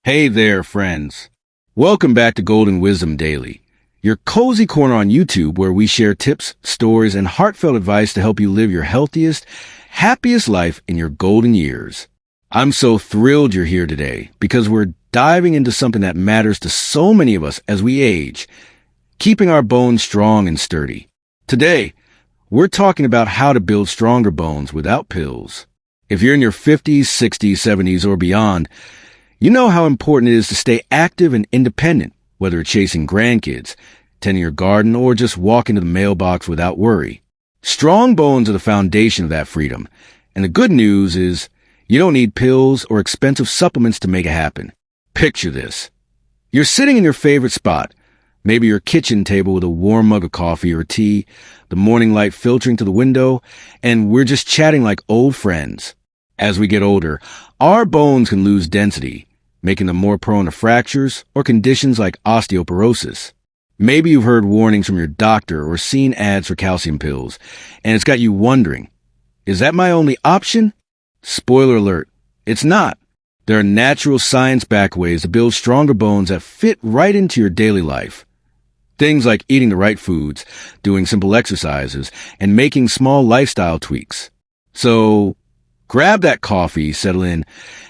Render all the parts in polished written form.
Hey there, friends. Welcome back to Golden Wisdom Daily, your cozy corner on YouTube where we share tips, stories, and heartfelt advice to help you live your healthiest, happiest life in your golden years. I'm so thrilled you're here today because we're diving into something that matters to so many of us as we age, keeping our bones strong and sturdy. Today, we're talking about how to build stronger bones without pills. If you're in your 50s, 60s, 70s, or beyond, you know how important it is to stay active and independent, whether it's chasing grandkids, tending your garden, or just walking to the mailbox without worry. Strong bones are the foundation of that freedom. And the good news is you don't need pills or expensive supplements to make it happen. Picture this. You're sitting in your favorite spot, maybe your kitchen table with a warm mug of coffee or tea, the morning light filtering to the window, and we're just chatting like old friends. As we get older, our bones can lose density, making them more prone to fractures or conditions like osteoporosis. Maybe you've heard warnings from your doctor or seen ads for calcium pills, and it's got you wondering, is that my only option? Spoiler alert, it's not. There are natural science-backed ways to build stronger bones that fit right into your daily life. Things like eating the right foods, doing simple exercises, and making small lifestyle tweaks. So, grab that coffee, settle in,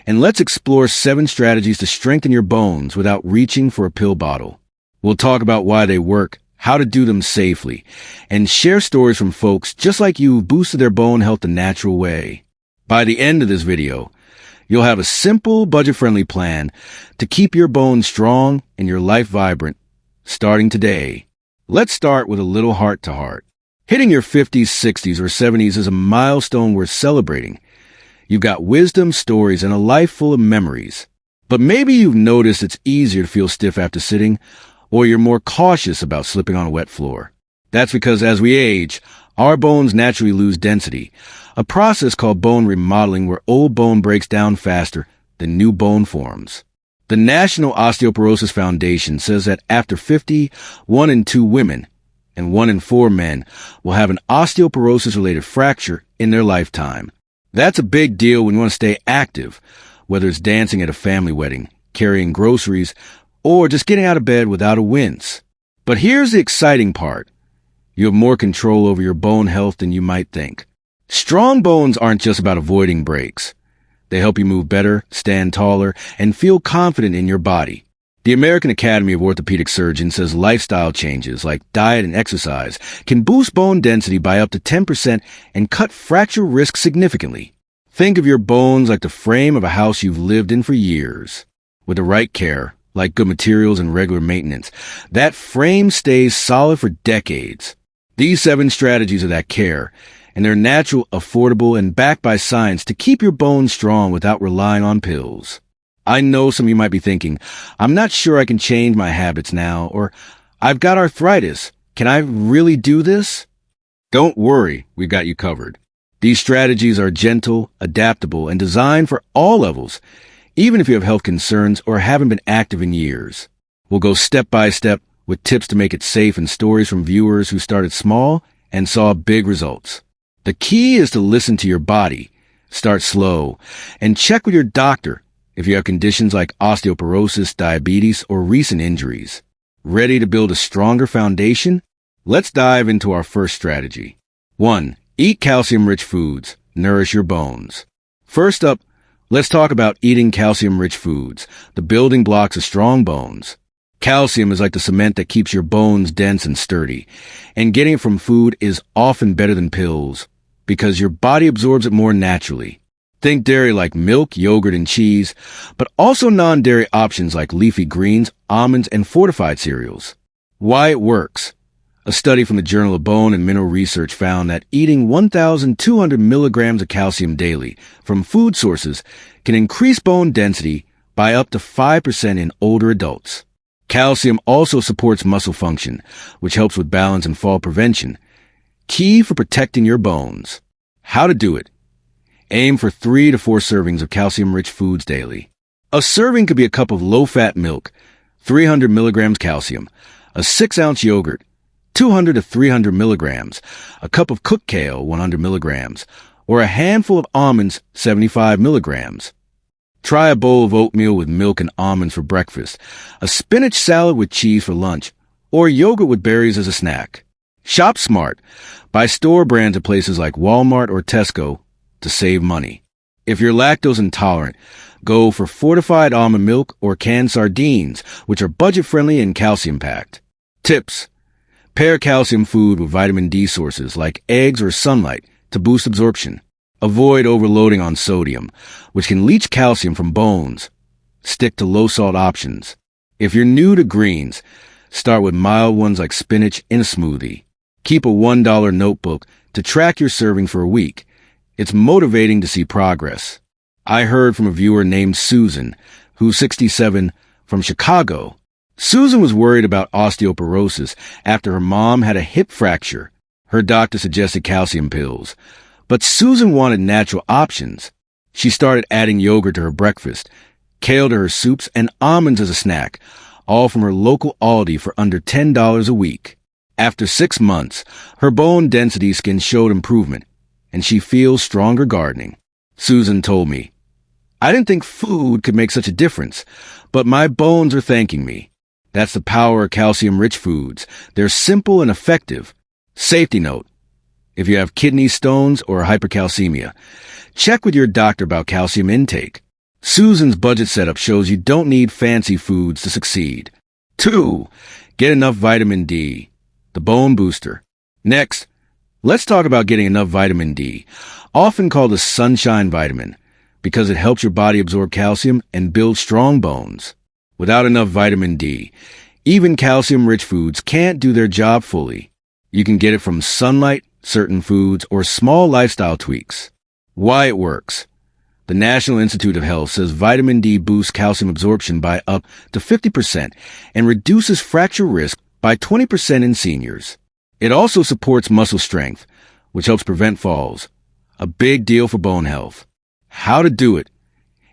and let's explore 7 strategies to strengthen your bones without reaching for a pill bottle. We'll talk about why they work, how to do them safely, and share stories from folks just like you who boosted their bone health the natural way. By the end of this video, you'll have a simple, budget-friendly plan to keep your bones strong and your life vibrant, starting today. Let's start with a little heart-to-heart. Hitting your 50s, 60s, or 70s is a milestone worth celebrating. You've got wisdom, stories, and a life full of memories. But maybe you've noticed it's easier to feel stiff after sitting, or you're more cautious about slipping on a wet floor. That's because as we age, our bones naturally lose density, a process called bone remodeling where old bone breaks down faster than new bone forms. The National Osteoporosis Foundation says that after 50, 1 in 2 women and 1 in 4 men will have an osteoporosis-related fracture in their lifetime. That's a big deal when you want to stay active, whether it's dancing at a family wedding, carrying groceries, or just getting out of bed without a wince. But here's the exciting part. You have more control over your bone health than you might think. Strong bones aren't just about avoiding breaks. They help you move better, stand taller, and feel confident in your body. The American Academy of Orthopaedic Surgeons says lifestyle changes like diet and exercise can boost bone density by up to 10% and cut fracture risk significantly. Think of your bones like the frame of a house you've lived in for years. With the right care, like good materials and regular maintenance, that frame stays solid for decades. These 7 strategies are that care, and they're natural, affordable, and backed by science to keep your bones strong without relying on pills. I know some of you might be thinking, I'm not sure I can change my habits now, or I've got arthritis. Can I really do this? Don't worry, we've got you covered. These strategies are gentle, adaptable, and designed for all levels, even if you have health concerns or haven't been active in years. We'll go step by step with tips to make it safe and stories from viewers who started small and saw big results. The key is to listen to your body, start slow, and check with your doctor if you have conditions like osteoporosis, diabetes, or recent injuries. Ready to build a stronger foundation? Let's dive into our first strategy. 1. Eat calcium-rich foods. Nourish your bones. First up, let's talk about eating calcium-rich foods, the building blocks of strong bones. Calcium is like the cement that keeps your bones dense and sturdy, and getting it from food is often better than pills because your body absorbs it more naturally. Think dairy like milk, yogurt, and cheese, but also non-dairy options like leafy greens, almonds, and fortified cereals. Why it works. A study from the Journal of Bone and Mineral Research found that eating 1,200 milligrams of calcium daily from food sources can increase bone density by up to 5% in older adults. Calcium also supports muscle function, which helps with balance and fall prevention. Key for protecting your bones. How to do it. Aim for 3 to 4 servings of calcium-rich foods daily. A serving could be a cup of low-fat milk, 300 milligrams calcium, a 6-ounce yogurt, 200 to 300 milligrams, a cup of cooked kale, 100 milligrams, or a handful of almonds, 75 milligrams. Try a bowl of oatmeal with milk and almonds for breakfast, a spinach salad with cheese for lunch, or yogurt with berries as a snack. Shop smart. Buy store brands at places like Walmart or Tesco to save money. If you're lactose intolerant, go for fortified almond milk or canned sardines, which are budget-friendly and calcium-packed. Tips. Pair calcium food with vitamin D sources like eggs or sunlight to boost absorption. Avoid overloading on sodium, which can leach calcium from bones. Stick to low-salt options. If you're new to greens, start with mild ones like spinach in a smoothie. Keep a $1 notebook to track your serving for a week. It's motivating to see progress. I heard from a viewer named Susan, who's 67, from Chicago. Susan was worried about osteoporosis after her mom had a hip fracture. Her doctor suggested calcium pills. But Susan wanted natural options. She started adding yogurt to her breakfast, kale to her soups, and almonds as a snack, all from her local Aldi for under $10 a week. After 6 months, her bone density skin showed improvement, and she feels stronger gardening. Susan told me, "I didn't think food could make such a difference, but my bones are thanking me." That's the power of calcium-rich foods. They're simple and effective. Safety note. If you have kidney stones or hypercalcemia, check with your doctor about calcium intake. Susan's budget setup shows you don't need fancy foods to succeed. 2. Get enough vitamin D, the bone booster. Next, let's talk about getting enough vitamin D, often called the sunshine vitamin, because it helps your body absorb calcium and build strong bones. Without enough vitamin D, even calcium-rich foods can't do their job fully. You can get it from sunlight, certain foods, or small lifestyle tweaks. Why it works. The National Institute of Health says vitamin D boosts calcium absorption by up to 50% and reduces fracture risk by 20% in seniors. It also supports muscle strength, which helps prevent falls. A big deal for bone health. How to do it.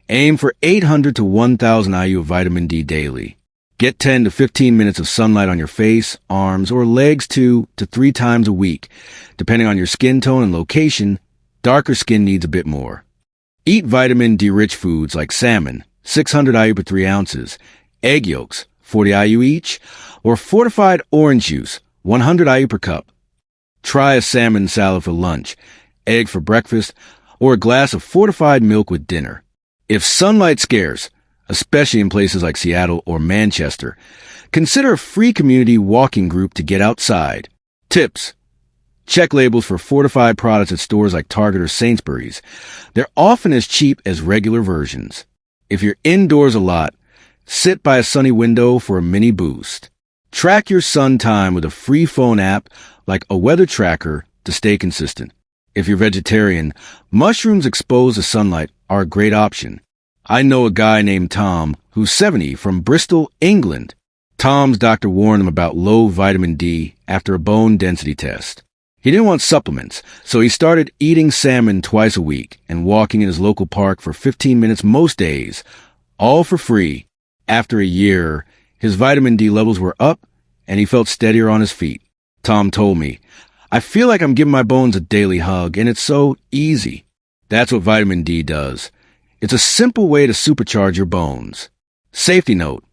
Aim for 800 to 1,000 IU of vitamin D daily. Get 10 to 15 minutes of sunlight on your face, arms, or legs 2 to 3 times a week. Depending on your skin tone and location, darker skin needs a bit more. Eat vitamin D-rich foods like salmon, 600 IU per 3 ounces, egg yolks, 40 IU each, or fortified orange juice, 100 IU per cup. Try a salmon salad for lunch, egg for breakfast, or a glass of fortified milk with dinner. If sunlight's scarce, especially in places like Seattle or Manchester, consider a free community walking group to get outside. Tips. Check labels for fortified products at stores like Target or Sainsbury's. They're often as cheap as regular versions. If you're indoors a lot, sit by a sunny window for a mini boost. Track your sun time with a free phone app like a weather tracker to stay consistent. If you're vegetarian, mushrooms exposed to sunlight are a great option. I know a guy named Tom who's 70 from Bristol, England. Tom's doctor warned him about low vitamin D after a bone density test. He didn't want supplements, so he started eating salmon twice a week and walking in his local park for 15 minutes most days, all for free. After a year, his vitamin D levels were up and he felt steadier on his feet. Tom told me, "I feel like I'm giving my bones a daily hug and it's so easy." That's what vitamin D does. It's a simple way to supercharge your bones. Safety note.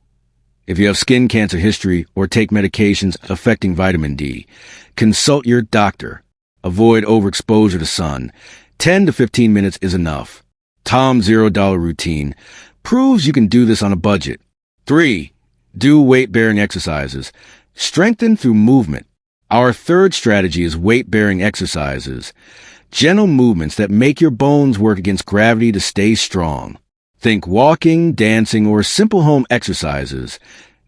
If you have skin cancer history or take medications affecting vitamin D, consult your doctor. Avoid overexposure to sun. 10 to 15 minutes is enough. Tom's $0 routine proves you can do this on a budget. 3. Do weight-bearing exercises. Strengthen through movement. Our third strategy is weight-bearing exercises. Gentle movements that make your bones work against gravity to stay strong. Think walking, dancing, or simple home exercises,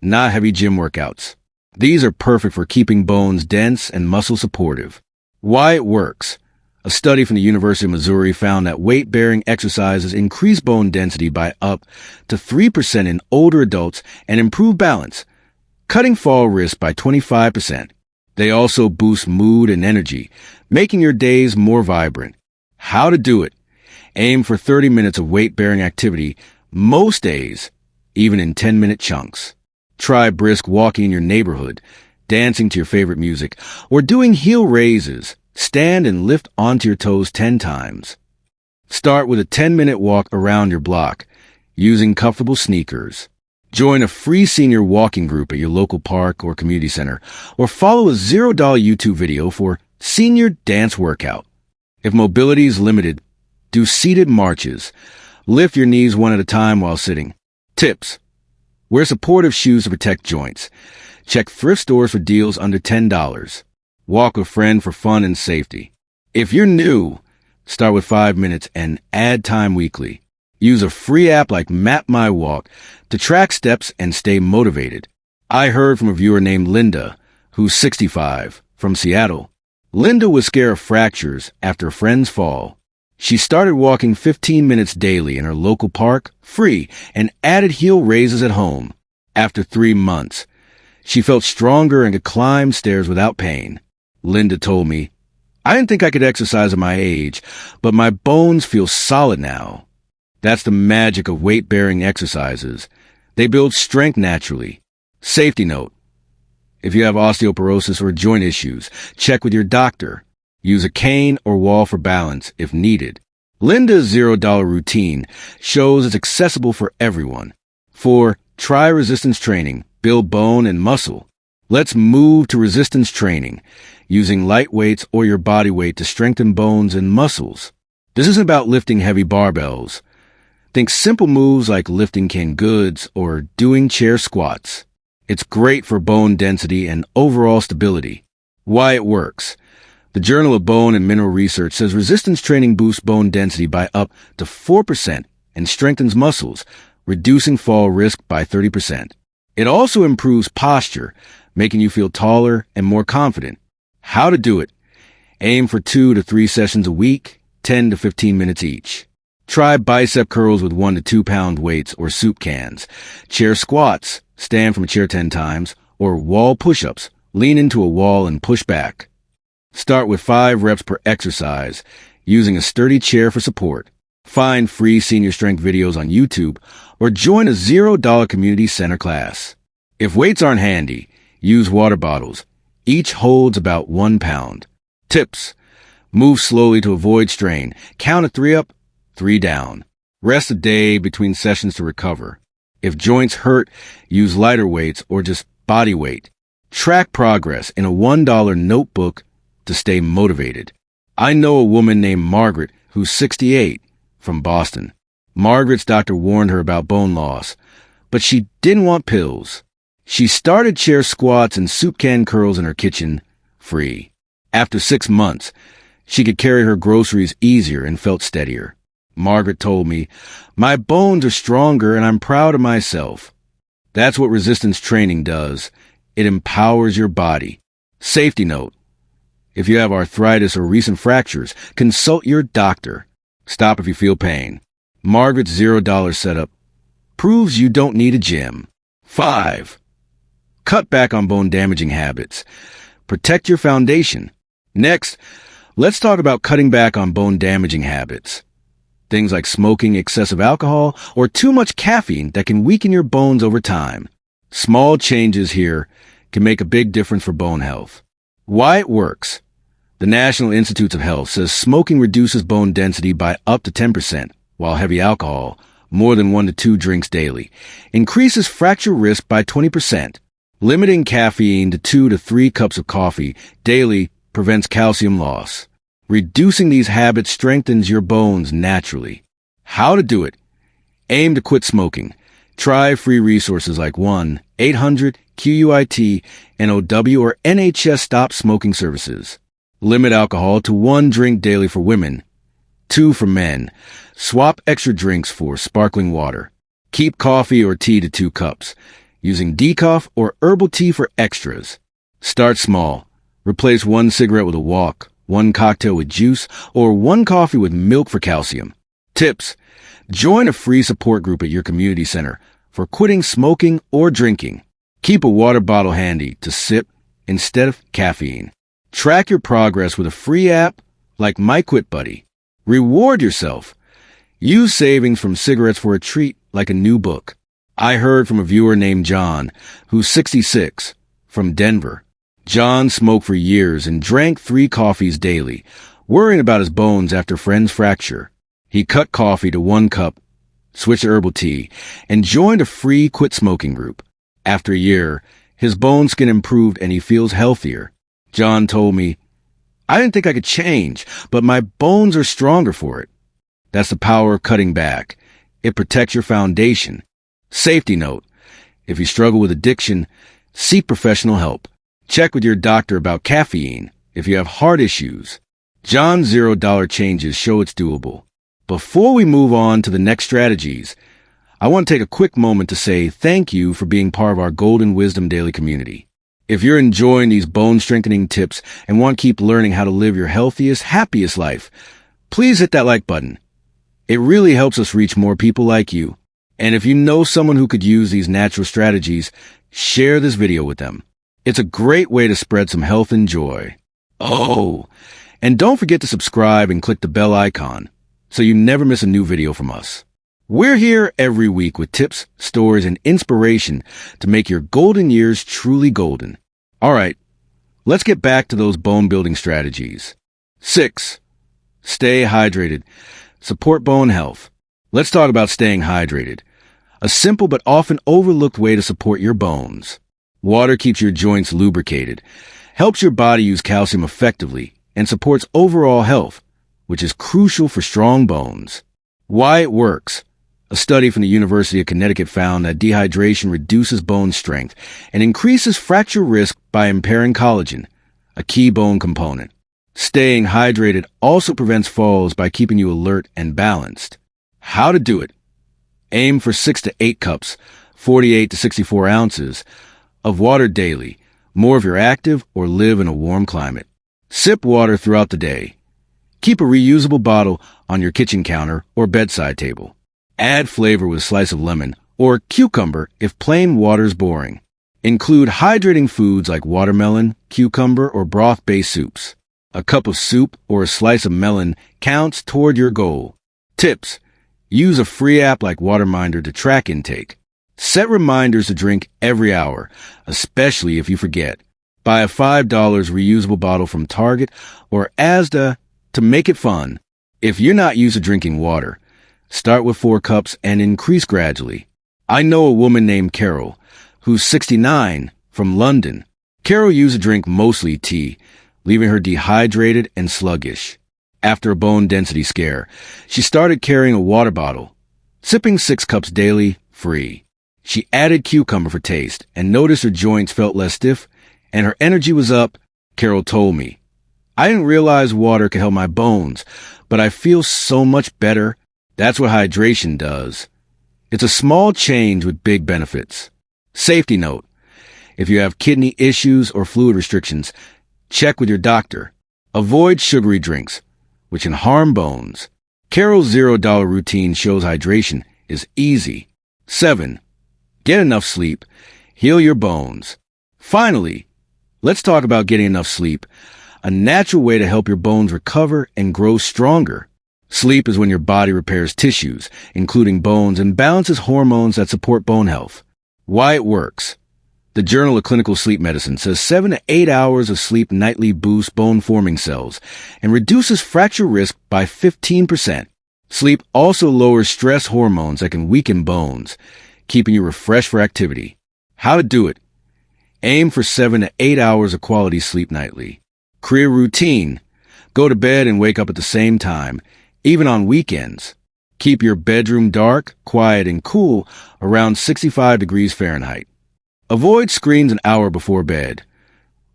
not heavy gym workouts. These are perfect for keeping bones dense and muscle supportive. Why it works. A study from the University of Missouri found that weight-bearing exercises increase bone density by up to 3% in older adults and improve balance, cutting fall risk by 25%. They also boost mood and energy, making your days more vibrant. How to do it. Aim for 30 minutes of weight-bearing activity most days, even in 10-minute chunks. Try brisk walking in your neighborhood, dancing to your favorite music, or doing heel raises. Stand and lift onto your toes 10 times. Start with a 10-minute walk around your block. using comfortable sneakers. Join a free senior walking group at your local park or community center, or follow a $0 YouTube video for senior dance workout. If mobility is limited, do seated marches. Lift your knees one at a time while sitting. Tips: wear supportive shoes to protect joints. Check thrift stores for deals under $10. Walk with a friend for fun and safety. If you're new, start with 5 minutes and add time weekly. Use a free app like Map My Walk to track steps and stay motivated. I heard from a viewer named Linda, who's 65, from Seattle. Linda was scared of fractures after a friend's fall. She started walking 15 minutes daily in her local park, free, and added heel raises at home. After 3 months, she felt stronger and could climb stairs without pain. Linda told me, "I didn't think I could exercise at my age, but my bones feel solid now." That's the magic of weight-bearing exercises. They build strength naturally. Safety note: if you have osteoporosis or joint issues, check with your doctor. Use a cane or wall for balance if needed. Linda's $0 routine shows it's accessible for everyone. 4. Try resistance training. Build bone and muscle. Let's move to resistance training, using light weights or your body weight to strengthen bones and muscles. This isn't about lifting heavy barbells. Think simple moves like lifting canned goods or doing chair squats. It's great for bone density and overall stability. Why it works. The Journal of Bone and Mineral Research says resistance training boosts bone density by up to 4% and strengthens muscles, reducing fall risk by 30%. It also improves posture, making you feel taller and more confident. How to do it. Aim for 2 to 3 sessions a week, 10 to 15 minutes each. Try bicep curls with 1 to 2 pound weights or soup cans. Chair squats, stand from a chair 10 times, or wall push-ups, lean into a wall and push back. Start with 5 reps per exercise, using a sturdy chair for support. Find free senior strength videos on YouTube, or join a $0 community center class. If weights aren't handy, use water bottles. Each holds about 1 pound. Tips: move slowly to avoid strain. Count at 3 up, 3 down. Rest a day between sessions to recover. If joints hurt, use lighter weights or just body weight. Track progress in a $1 notebook to stay motivated. I know a woman named Margaret who's 68 from Boston. Margaret's doctor warned her about bone loss, but she didn't want pills. She started chair squats and soup can curls in her kitchen, free. After 6 months, she could carry her groceries easier and felt steadier. Margaret told me, "My bones are stronger and I'm proud of myself." That's what resistance training does. It empowers your body. Safety note: if you have arthritis or recent fractures, consult your doctor. Stop if you feel pain. Margaret's $0 setup proves you don't need a gym. 5. Cut back on bone-damaging habits. Protect your foundation. Next, let's talk about cutting back on bone-damaging habits. Things like smoking excessive alcohol or too much caffeine that can weaken your bones over time. Small changes here can make a big difference for bone health. Why it works. The National Institutes of Health says smoking reduces bone density by up to 10%, while heavy alcohol, more than 1 to 2 drinks daily, increases fracture risk by 20%. Limiting caffeine to 2 to 3 cups of coffee daily prevents calcium loss. Reducing these habits strengthens your bones naturally. How to do it. Aim to quit smoking. Try free resources like 1-800-QUIT-NOW or NHS Stop Smoking Services. Limit alcohol to 1 drink daily for women, 2 for men. Swap extra drinks for sparkling water. Keep coffee or tea to 2 cups, using decaf or herbal tea for extras. Start small. Replace 1 cigarette with a walk, 1 cocktail with juice, or 1 coffee with milk for calcium. Tips: join a free support group at your community center for quitting smoking or drinking. Keep a water bottle handy to sip instead of caffeine. Track your progress with a free app like My Quit Buddy. Reward yourself. Use savings from cigarettes for a treat like a new book. I heard from a viewer named John, who's 66, from Denver. John smoked for years and drank 3 coffees daily, worrying about his bones after a friend's fracture. He cut coffee to 1 cup switched to herbal tea, and joined a free quit smoking group. After a year, his bone skin improved and he feels healthier. John told me, "I didn't think I could change, but my bones are stronger for it." That's the power of cutting back. It protects your foundation. Safety note: if you struggle with addiction, seek professional help. Check with your doctor about caffeine if you have heart issues. John's $0 changes show it's doable. Before we move on to the next strategies, I want to take a quick moment to say thank you for being part of our Golden Wisdom Daily community. If you're enjoying these bone-strengthening tips and want to keep learning how to live your healthiest, happiest life, please hit that like button. It really helps us reach more people like you. And if you know someone who could use these natural strategies, share this video with them. It's a great way to spread some health and joy. Oh, and don't forget to subscribe and click the bell icon so you never miss a new video from us. We're here every week with tips, stories, and inspiration to make your golden years truly golden. All right, let's get back to those bone-building strategies. 6. Stay hydrated. Support bone health. Let's talk about staying hydrated. A simple but often overlooked way to support your bones. Water keeps your joints lubricated, helps your body use calcium effectively, and supports overall health, which is crucial for strong bones. Why it works. A study from the University of Connecticut found that dehydration reduces bone strength and increases fracture risk by impairing collagen, a key bone component. Staying hydrated also prevents falls by keeping you alert and balanced. How to do it. Aim for 6 to 8 cups, 48 to 64 ounces, of water daily, more if you're active or live in a warm climate. Sip water throughout the day. Keep a reusable bottle on your kitchen counter or bedside table. Add flavor with a slice of lemon or cucumber if plain water's boring. Include hydrating foods like watermelon, cucumber, or broth-based soups. A cup of soup or a slice of melon counts toward your goal. Tips. Use a free app like Waterminder to track intake. Set reminders to drink every hour, especially if you forget. Buy a $5 reusable bottle from Target or Asda to make it fun. If you're not used to drinking water, start with 4 cups and increase gradually. I know a woman named Carol, who's 69, from London. Carol used to drink mostly tea, leaving her dehydrated and sluggish. After a bone density scare, she started carrying a water bottle, sipping 6 cups daily, free. She added cucumber for taste and noticed her joints felt less stiff and her energy was up. Carol told me, "I didn't realize water could help my bones, but I feel so much better." That's what hydration does. It's a small change with big benefits. Safety note. If you have kidney issues or fluid restrictions, check with your doctor. Avoid sugary drinks, which can harm bones. Carol's $0 routine shows hydration is easy. 7. Get enough sleep. Heal your bones. Finally, let's talk about getting enough sleep, a natural way to help your bones recover and grow stronger. Sleep is when your body repairs tissues, including bones, and balances hormones that support bone health. Why it works. The Journal of Clinical Sleep Medicine says 7 to 8 hours of sleep nightly boosts bone-forming cells and reduces fracture risk by 15%. Sleep also lowers stress hormones that can weaken bones, keeping you refreshed for activity. How to do it. Aim for 7 to 8 hours of quality sleep nightly. Create a routine. Go to bed and wake up at the same time, even on weekends. Keep your bedroom dark, quiet, and cool around 65 degrees Fahrenheit. Avoid screens an hour before bed.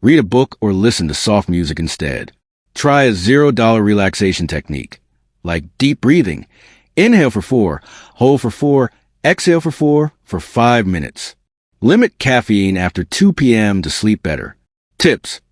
Read a book or listen to soft music instead. Try a $0 relaxation technique, like deep breathing. Inhale for 4, hold for 4, exhale for 5 minutes. Limit caffeine after 2 p.m. to sleep better. Tips.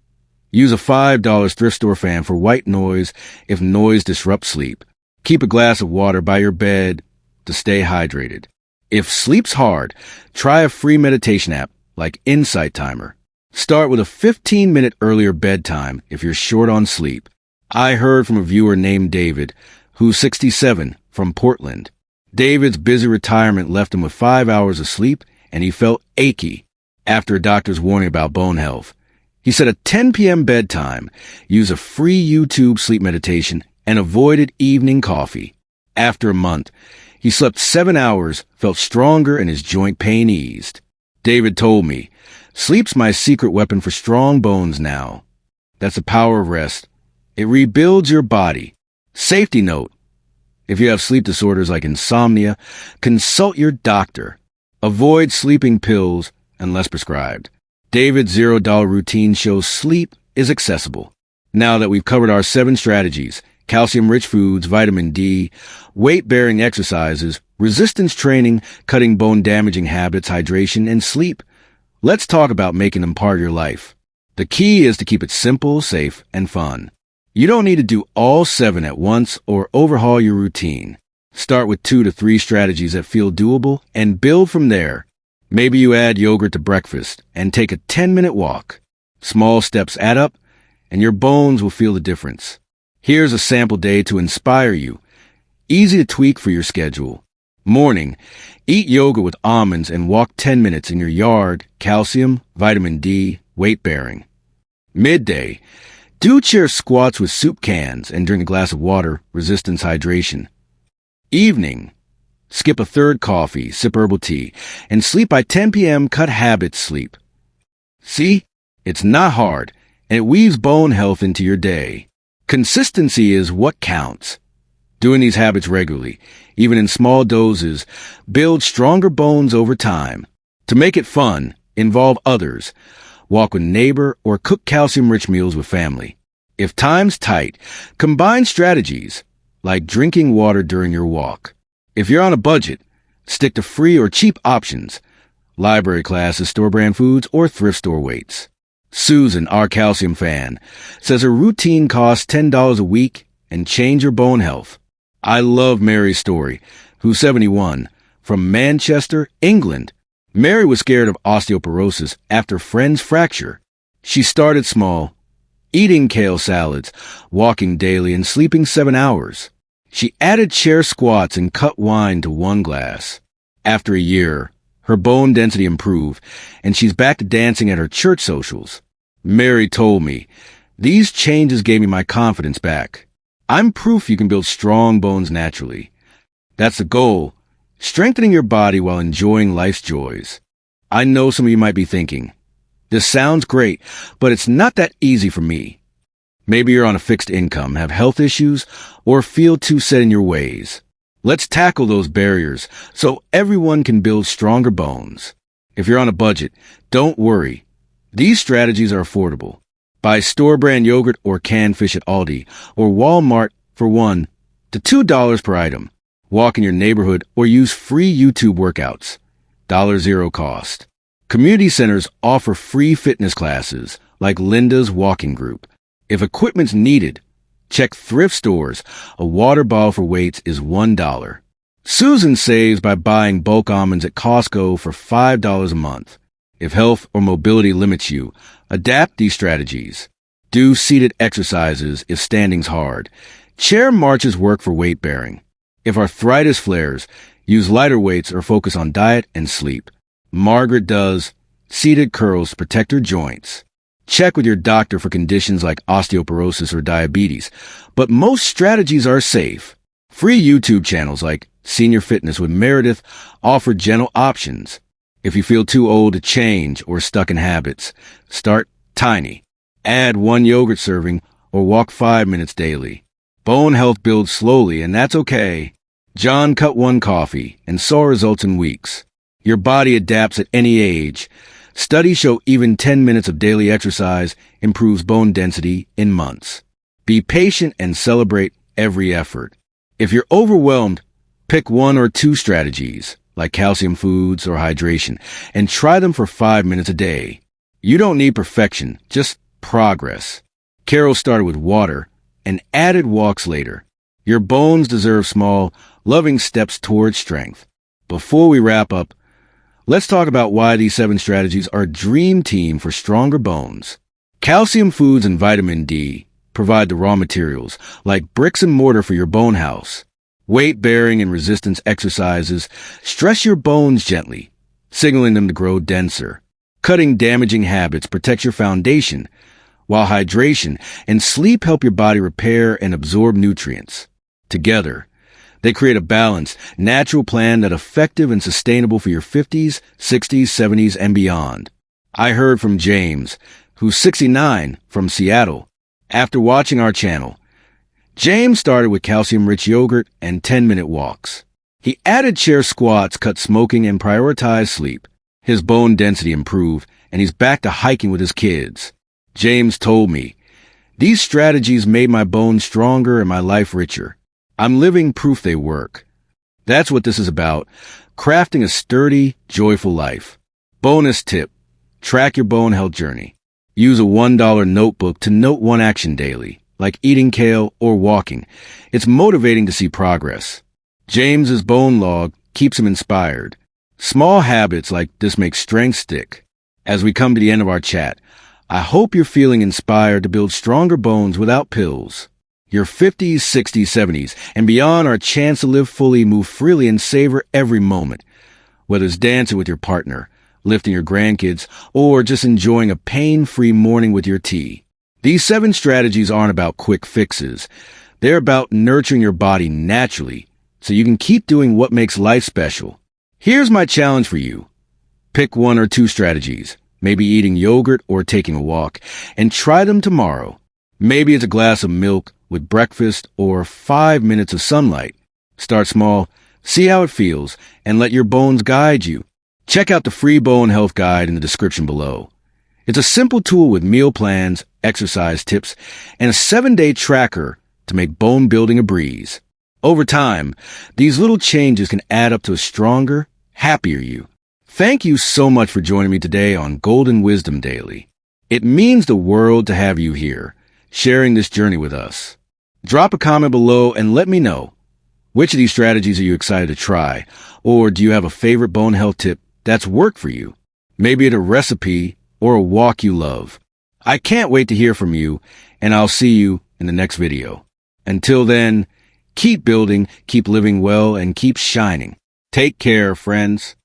Use a $5 thrift store fan for white noise if noise disrupts sleep. Keep a glass of water by your bed to stay hydrated. If sleep's hard, try a free meditation app like Insight Timer. Start with a 15-minute earlier bedtime if you're short on sleep. I heard from a viewer named David, who's 67, from Portland. David's busy retirement left him with 5 hours of sleep, and he felt achy after a doctor's warning about bone health. He set a 10 p.m. bedtime, used a free YouTube sleep meditation, and avoided evening coffee. After a month, He slept 7 hours, felt stronger, and his joint pain eased. David told me, "Sleep's my secret weapon for strong bones now." That's the power of rest. It rebuilds your body. Safety note: if you have sleep disorders like insomnia, consult your doctor. Avoid sleeping pills unless prescribed. David's $0 routine shows sleep is accessible. Now that we've covered our 7 strategies: calcium-rich foods, vitamin D, weight-bearing exercises, resistance training, cutting bone-damaging habits, hydration, and sleep, let's talk about making them part of your life. The key is to keep it simple, safe, and fun. You don't need to do all 7 at once or overhaul your routine. Start with 2 to 3 strategies that feel doable and build from there. Maybe you add yogurt to breakfast and take a 10-minute walk. Small steps add up, and your bones will feel the difference. Here's a sample day to inspire you. Easy to tweak for your schedule. Morning: eat yogurt with almonds and walk 10 minutes in your yard. Calcium, vitamin D, weight-bearing. Midday: do chair squats with soup cans and drink a glass of water. Resistance hydration. Evening: skip a third coffee, sip herbal tea, and sleep by 10 p.m. Cut habits sleep. See? It's not hard, and it weaves bone health into your day. Consistency is what counts. Doing these habits regularly, even in small doses, builds stronger bones over time. To make it fun, involve others. Walk with a neighbor or cook calcium-rich meals with family. If time's tight, combine strategies, like drinking water during your walk. If you're on a budget, stick to free or cheap options, library classes, store-brand foods, or thrift store weights. Susan, our calcium fan, says her routine costs $10 a week and change your bone health. I love Mary's story, who's 71, from Manchester, England. Mary was scared of osteoporosis after a friend's fracture. She started small, eating kale salads, walking daily, and sleeping 7 hours. She added chair squats and cut wine to 1 glass. After a year, her bone density improved, and she's back to dancing at her church socials. Mary told me, "These changes gave me my confidence back. I'm proof you can build strong bones naturally." That's the goal, strengthening your body while enjoying life's joys. I know some of you might be thinking, "This sounds great, but it's not that easy for me." Maybe you're on a fixed income, have health issues, or feel too set in your ways. Let's tackle those barriers so everyone can build stronger bones. If you're on a budget, don't worry. These strategies are affordable. Buy store-brand yogurt or canned fish at Aldi or Walmart for $1 to $2 per item. Walk in your neighborhood or use free YouTube workouts. $0 cost. Community centers offer free fitness classes like Linda's walking group. If equipment's needed, check thrift stores. A water bottle for weights is $1. Susan saves by buying bulk almonds at Costco for $5 a month. If health or mobility limits you, adapt these strategies. Do seated exercises if standing's hard. Chair marches work for weight bearing. If arthritis flares, use lighter weights or focus on diet and sleep. Margaret does seated curls to protect her joints. Check with your doctor for conditions like osteoporosis or diabetes, but most strategies are safe. Free YouTube channels like Senior Fitness with Meredith offer gentle options. If you feel too old to change or stuck in habits, start tiny. Add 1 yogurt serving or walk 5 minutes daily. Bone health builds slowly, and that's okay. John cut 1 coffee and saw results in weeks. Your body adapts at any age. Studies show even 10 minutes of daily exercise improves bone density in months. Be patient and celebrate every effort. If you're overwhelmed, pick 1 or 2 strategies, like calcium foods or hydration, and try them for 5 minutes a day. You don't need perfection, just progress. Carol started with water and added walks later. Your bones deserve small, loving steps towards strength. Before we wrap up, let's talk about why these 7 strategies are a dream team for stronger bones. Calcium foods and vitamin D provide the raw materials, like bricks and mortar for your bone house. Weight-bearing and resistance exercises stress your bones gently, signaling them to grow denser. Cutting damaging habits protects your foundation, while hydration and sleep help your body repair and absorb nutrients. Together, They create a balanced, natural plan that's effective and sustainable for your 50s, 60s, 70s, and beyond. I heard from James, who's 69, from Seattle, after watching our channel. James started with calcium-rich yogurt and 10-minute walks. He added chair squats, cut smoking, and prioritized sleep. His bone density improved, and he's back to hiking with his kids. James told me, "These strategies made my bones stronger and my life richer. I'm living proof they work." That's what this is about, crafting a sturdy, joyful life. Bonus tip: track your bone health journey. Use a $1 notebook to note one action daily, like eating kale or walking. It's motivating to see progress. James's bone log keeps him inspired. Small habits like this make strength stick. As we come to the end of our chat, I hope you're feeling inspired to build stronger bones without pills. Your 50s, 60s, 70s, and beyond are a chance to live fully, move freely, and savor every moment. Whether it's dancing with your partner, lifting your grandkids, or just enjoying a pain-free morning with your tea. These 7 strategies aren't about quick fixes. They're about nurturing your body naturally so you can keep doing what makes life special. Here's my challenge for you. Pick 1 or 2 strategies, maybe eating yogurt or taking a walk, and try them tomorrow. Maybe it's a glass of milk with breakfast or 5 minutes of sunlight. Start small, see how it feels, and let your bones guide you. Check out the free bone health guide in the description below. It's a simple tool with meal plans, exercise tips, and a 7-day tracker to make bone building a breeze. Over time, these little changes can add up to a stronger, happier you. Thank you so much for joining me today on Golden Wisdom Daily. It means the world to have you here, sharing this journey with us. Drop a comment below and let me know, which of these strategies are you excited to try? Or do you have a favorite bone health tip that's worked for you? Maybe it's a recipe or a walk you love. I can't wait to hear from you, and I'll see you in the next video. Until then, keep building, keep living well, and keep shining. Take care, friends.